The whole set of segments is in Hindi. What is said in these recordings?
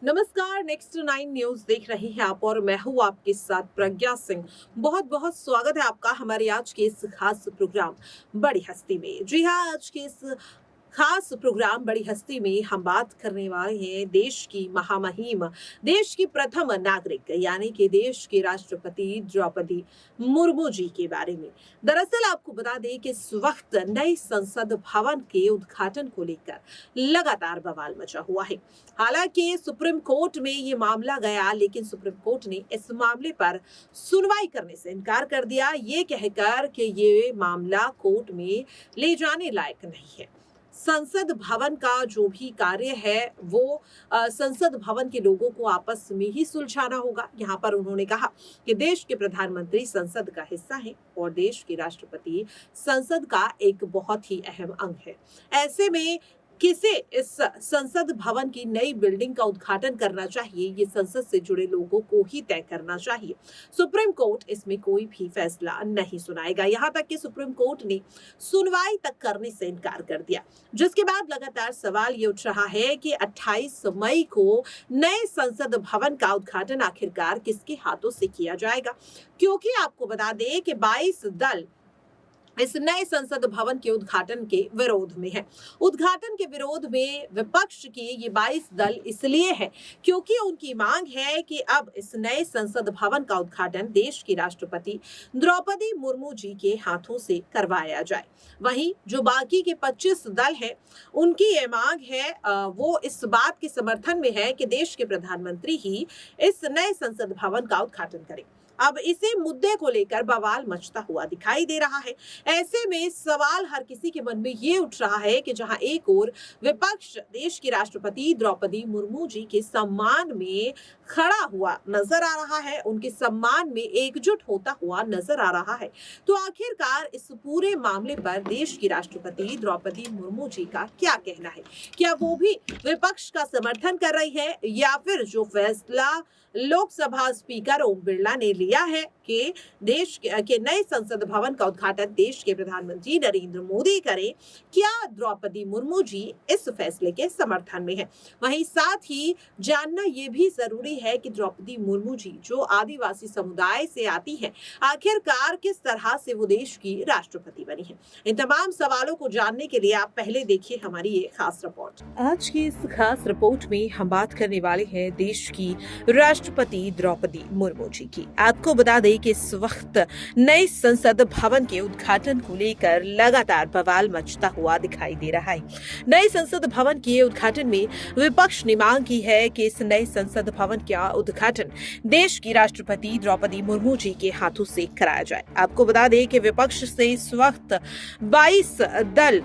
नमस्कार। नेक्स्ट 9 न्यूज देख रहे हैं आप और मैं हूं आपके साथ प्रज्ञा सिंह। बहुत बहुत स्वागत है आपका हमारे आज के इस खास प्रोग्राम बड़ी हस्ती में। जी हाँ, आज के इस खास प्रोग्राम बड़ी हस्ती में हम बात करने वाले हैं देश की महामहिम, देश की प्रथम नागरिक यानी कि देश के राष्ट्रपति द्रौपदी मुर्मू जी के बारे में। दरअसल आपको बता दें कि इस वक्त नए संसद भवन के उद्घाटन को लेकर लगातार बवाल मचा हुआ है। हालांकि सुप्रीम कोर्ट में ये मामला गया, लेकिन सुप्रीम कोर्ट ने इस मामले पर सुनवाई करने से इनकार कर दिया, ये कहकर कि ये मामला कोर्ट में ले जाने लायक नहीं है। संसद भवन का जो भी कार्य है वो संसद भवन के लोगों को आपस में ही सुलझाना होगा। यहाँ पर उन्होंने कहा कि देश के प्रधानमंत्री संसद का हिस्सा हैं और देश के राष्ट्रपति संसद का एक बहुत ही अहम अंग है। ऐसे में किसे इस संसद भवन की नई बिल्डिंग का उद्घाटन करना चाहिए, ये संसद से जुड़े लोगों को ही तय करना चाहिए। सुप्रीम कोर्ट इसमें कोई भी फैसला नहीं सुनाएगा। यहाँ तक कि सुप्रीम कोर्ट ने सुनवाई तक करने से इनकार कर दिया, जिसके बाद लगातार सवाल ये उठ रहा है कि 28 मई को नए संसद भवन का उद्घाटन आखिरकार किसके हाथों से किया जाएगा, क्योंकि आपको बता दें कि 22 दल इस नए संसद भवन के उद्घाटन के विरोध में है। उद्घाटन के विरोध में विपक्ष के ये 22 दल इसलिए है क्योंकि उनकी मांग है कि अब इस नए संसद भवन का उद्घाटन देश की राष्ट्रपति द्रौपदी मुर्मू जी के हाथों से करवाया जाए। वहीं जो बाकी के 25 दल हैं, उनकी ये मांग है वो इस बात के समर्थन में है कि देश के प्रधानमंत्री ही इस नए संसद भवन का उद्घाटन करें। अब इसी मुद्दे को लेकर बवाल मचता हुआ दिखाई दे रहा है। ऐसे में सवाल हर किसी के मन में ये उठ रहा है कि जहां एक ओर विपक्ष देश की राष्ट्रपति द्रौपदी मुर्मू जी के सम्मान में खड़ा हुआ नजर आ रहा है, उनके सम्मान में एकजुट होता हुआ नजर आ रहा है, तो आखिरकार इस पूरे मामले पर देश की राष्ट्रपति द्रौपदी मुर्मू जी का क्या कहना है? क्या वो भी विपक्ष का समर्थन कर रही है, या फिर जो फैसला लोकसभा स्पीकर ओम बिरला ने लिया है कि देश के नए संसद भवन का उद्घाटन देश के प्रधानमंत्री नरेंद्र मोदी करें, क्या द्रौपदी मुर्मू जी इस फैसले के समर्थन में है? वहीं साथ ही जानना यह भी जरूरी है कि द्रौपदी मुर्मू जी जो आदिवासी समुदाय से आती हैं, आखिरकार किस तरह से वो देश की राष्ट्रपति बनी है। इन तमाम सवालों को जानने के लिए आप पहले देखिए हमारी ये खास रिपोर्ट। आज की इस खास रिपोर्ट में हम बात करने वाले हैं देश की राष्ट्रपति द्रौपदी मुर्मू जी की। आपको बता दें कि इस वक्त नए संसद भवन के उद्घाटन को लेकर लगातार बवाल मचता हुआ दिखाई दे रहा है। नए संसद भवन के उद्घाटन में विपक्ष ने मांग की है कि इस नए संसद भवन का उद्घाटन देश की राष्ट्रपति द्रौपदी मुर्मू जी के हाथों से कराया जाए। आपको बता दें कि विपक्ष से इस वक्त 22 दल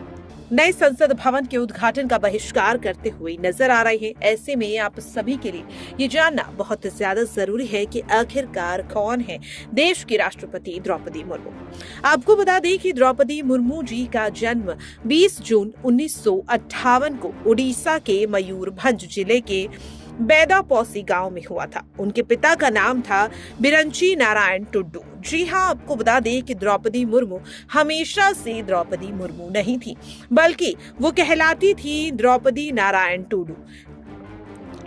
नए संसद भवन के उद्घाटन का बहिष्कार करते हुए नजर आ रहे हैं। ऐसे में आप सभी के लिए ये जानना बहुत ज्यादा जरूरी है कि आखिरकार कौन है देश की राष्ट्रपति द्रौपदी मुर्मू। आपको बता दें कि द्रौपदी मुर्मू जी का जन्म 20 जून 1958 को उड़ीसा के मयूरभंज जिले के बैदापौसी गांव में हुआ था। उनके पिता का नाम था बिरंची नारायण टुड्डू। जी हाँ, आपको बता दें कि द्रौपदी मुर्मू हमेशा से द्रौपदी मुर्मू नहीं थी, बल्कि वो कहलाती थी द्रौपदी नारायण टुड्डू।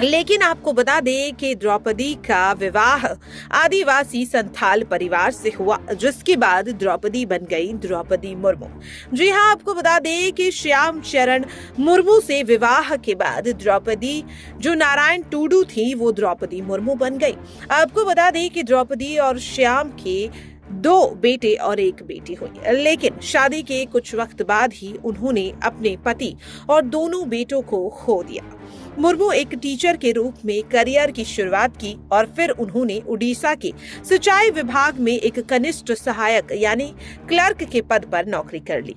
लेकिन आपको बता दें कि द्रौपदी का विवाह आदिवासी संथाल परिवार से हुआ, जिसके बाद द्रौपदी बन गई द्रौपदी मुर्मू। जी हाँ, आपको बता दें कि श्याम चरण मुर्मू से विवाह के बाद द्रौपदी जो नारायण टुडू थी वो द्रौपदी मुर्मू बन गई। आपको बता दें कि द्रौपदी और श्याम के 2 बेटे और 1 बेटी हुई, लेकिन शादी के कुछ वक्त बाद ही उन्होंने अपने पति और दोनों बेटों को खो दिया। मुर्मू एक टीचर के रूप में करियर की शुरुआत की और फिर उन्होंने उड़ीसा के सिंचाई विभाग में एक कनिष्ठ सहायक यानी क्लर्क के पद पर नौकरी कर ली।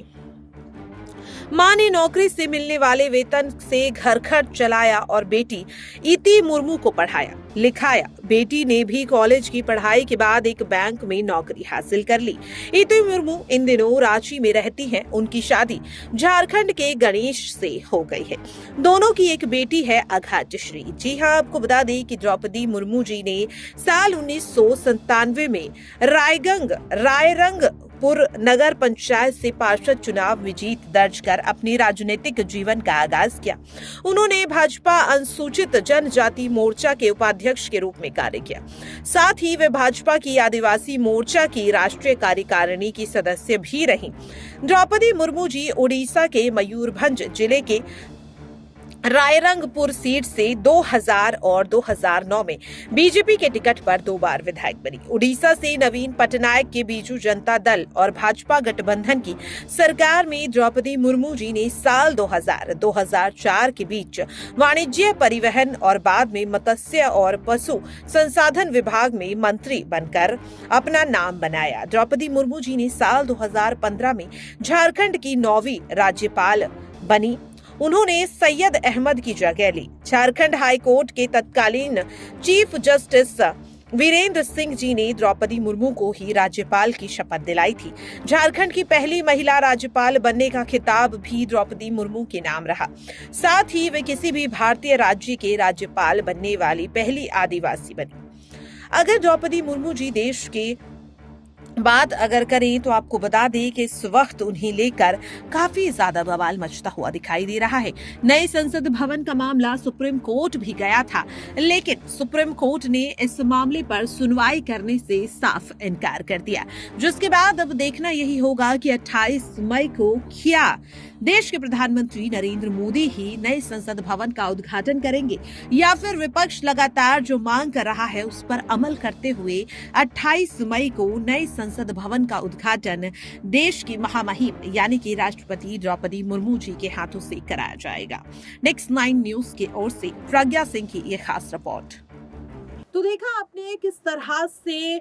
मां ने नौकरी से मिलने वाले वेतन से घर खर्च चलाया और बेटी इति मुर्मू को पढ़ाया लिखाया। बेटी ने भी कॉलेज की पढ़ाई के बाद एक बैंक में नौकरी हासिल कर ली। इति मुर्मू इन दिनों रांची में रहती हैं। उनकी शादी झारखंड के गणेश से हो गई है। दोनों की एक बेटी है अघातश्री। जी हाँ, आपको बता दें कि द्रौपदी मुर्मू जी ने साल 1997 में रायरंग नगर पंचायत से पार्षद चुनाव में जीत दर्ज कर अपनी राजनीतिक जीवन का आगाज किया। उन्होंने भाजपा अनुसूचित जनजाति मोर्चा के उपाध्यक्ष के रूप में कार्य किया। साथ ही वे भाजपा की आदिवासी मोर्चा की राष्ट्रीय कार्यकारिणी की सदस्य भी रहीं। द्रौपदी मुर्मू जी उड़ीसा के मयूरभंज जिले के रायरंगपुर सीट से 2000 और 2009 में बीजेपी के टिकट पर 2 बार विधायक बनी। उड़ीसा से नवीन पटनायक के बीजू जनता दल और भाजपा गठबंधन की सरकार में द्रौपदी मुर्मू जी ने साल 2000-2004 के बीच वाणिज्य, परिवहन और बाद में मत्स्य और पशु संसाधन विभाग में मंत्री बनकर अपना नाम बनाया। द्रौपदी मुर्मू जी ने साल 2015 में झारखंड की 9वीं राज्यपाल बनी। उन्होंने सैयद अहमद की जगह ली। झारखंड हाई कोर्ट के तत्कालीन चीफ जस्टिस वीरेंद्र सिंह जी ने द्रौपदी मुर्मू को ही राज्यपाल की शपथ दिलाई थी। झारखंड की पहली महिला राज्यपाल बनने का खिताब भी द्रौपदी मुर्मू के नाम रहा। साथ ही वे किसी भी भारतीय राज्य के राज्यपाल बनने वाली पहली आदिवासी बनी। अगर द्रौपदी मुर्मू जी देश के बात अगर करें तो आपको बता दें कि इस वक्त उन्हें लेकर काफी ज्यादा बवाल मचता हुआ दिखाई दे रहा है। नए संसद भवन का मामला सुप्रीम कोर्ट भी गया था, लेकिन सुप्रीम कोर्ट ने इस मामले पर सुनवाई करने से साफ इनकार कर दिया, जिसके बाद अब देखना यही होगा कि 28 मई को क्या देश के प्रधानमंत्री नरेंद्र मोदी ही नए संसद भवन का उद्घाटन करेंगे या फिर विपक्ष लगातार जो मांग कर रहा है उस पर अमल करते हुए 28 मई को नए संसद भवन का उद्घाटन देश की महामहिम यानी कि राष्ट्रपति द्रौपदी मुर्मू जी के हाथों से कराया जाएगा। नेक्स्ट 9 न्यूज की ओर से प्रज्ञा सिंह की ये खास रिपोर्ट। तो देखा आपने किस तरह से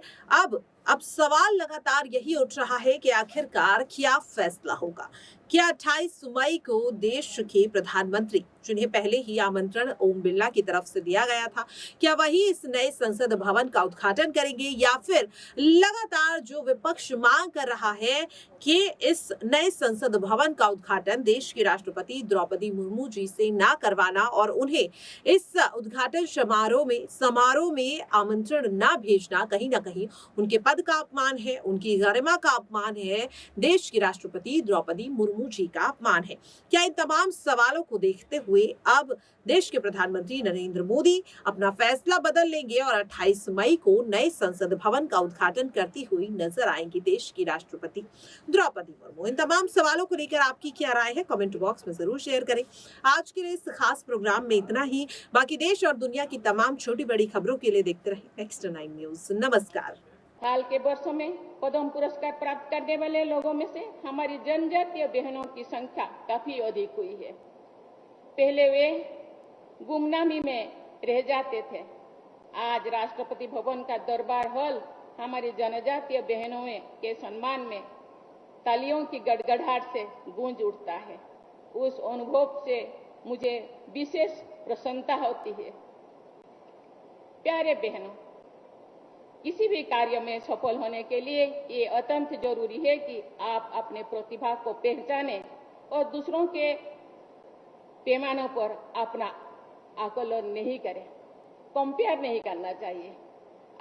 अब सवाल लगातार यही उठ रहा है कि आखिरकार क्या फैसला होगा। क्या 28 मई को देश के प्रधानमंत्री, जिन्हें पहले ही आमंत्रण ओम बिरला की तरफ से दिया गया था, क्या वही इस नए संसद भवन का उद्घाटन करेंगे या फिर लगातार जो विपक्ष मांग कर रहा है कि इस नए संसद भवन का उद्घाटन देश की राष्ट्रपति द्रौपदी मुर्मू जी से ना करवाना और उन्हें इस उद्घाटन समारोह में आमंत्रण ना भेजना कहीं ना कहीं उनके पद का अपमान है, उनकी गरिमा का अपमान है, देश की राष्ट्रपति द्रौपदी मुर्मू जी का अपमान है। क्या इन तमाम सवालों को देखते हुए अब देश के प्रधानमंत्री नरेंद्र मोदी अपना फैसला बदल लेंगे और 28 मई को नए संसद भवन का उद्घाटन करती हुई नजर आएंगी देश की राष्ट्रपति द्रौपदी मुर्मू? इन तमाम सवालों को लेकर आपकी क्या राय है, कमेंट बॉक्स में जरूर शेयर करें। आज के इस खास प्रोग्राम में इतना ही। बाकी देश और दुनिया की तमाम छोटी बड़ी खबरों के लिए देखते रहे नेक्स्ट 9 न्यूज। नमस्कार। हाल के वर्षों में पद्म पुरस्कार प्राप्त करने वाले लोगों में से हमारी जनजातीय बहनों की संख्या काफी अधिक हुई है। पहले वे गुमनामी में रह जाते थे। आज राष्ट्रपति भवन का दरबार हॉल हमारी जनजातीय बहनों के सम्मान में तालियों की गड़गड़ाहट से गूंज उठता है। उस अनुभव से मुझे विशेष प्रसन्नता होती है। प्यारे बहनों, किसी भी कार्य में सफल होने के लिए ये अत्यंत जरूरी है कि आप अपने प्रतिभा को पहचानें और दूसरों के पैमानों पर अपना आकलन नहीं करें, कंपेयर नहीं करना चाहिए।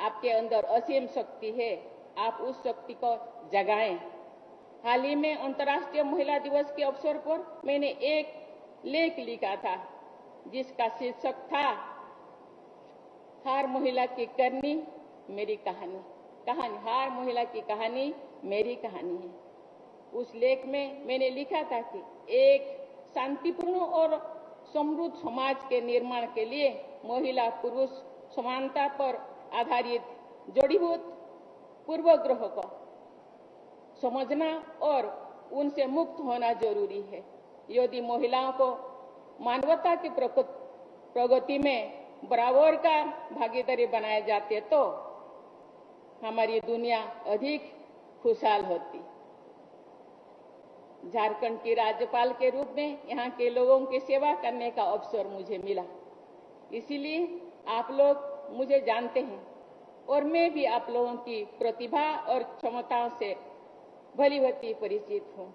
आपके अंदर असीम शक्ति है, आप उस शक्ति को जगाएं। हाल ही में अंतर्राष्ट्रीय महिला दिवस के अवसर पर मैंने एक लेख लिखा था जिसका शीर्षक था हर महिला की करनी मेरी कहानी। हर महिला की कहानी मेरी कहानी है। उस लेख में मैंने लिखा था कि एक शांतिपूर्ण और समृद्ध समाज के निर्माण के लिए महिला पुरुष समानता पर आधारित जड़ीभूत पूर्वग्रह को समझना और उनसे मुक्त होना जरूरी है। यदि महिलाओं को मानवता की प्रगति में बराबर का भागीदारी बनाए जाते तो हमारी दुनिया अधिक खुशहाल होती। झारखंड की राज्यपाल के रूप में यहाँ के लोगों की सेवा करने का अवसर मुझे मिला। इसीलिए आप लोग मुझे जानते हैं और मैं भी आप लोगों की प्रतिभा और क्षमताओं से भली भांति परिचित हूँ।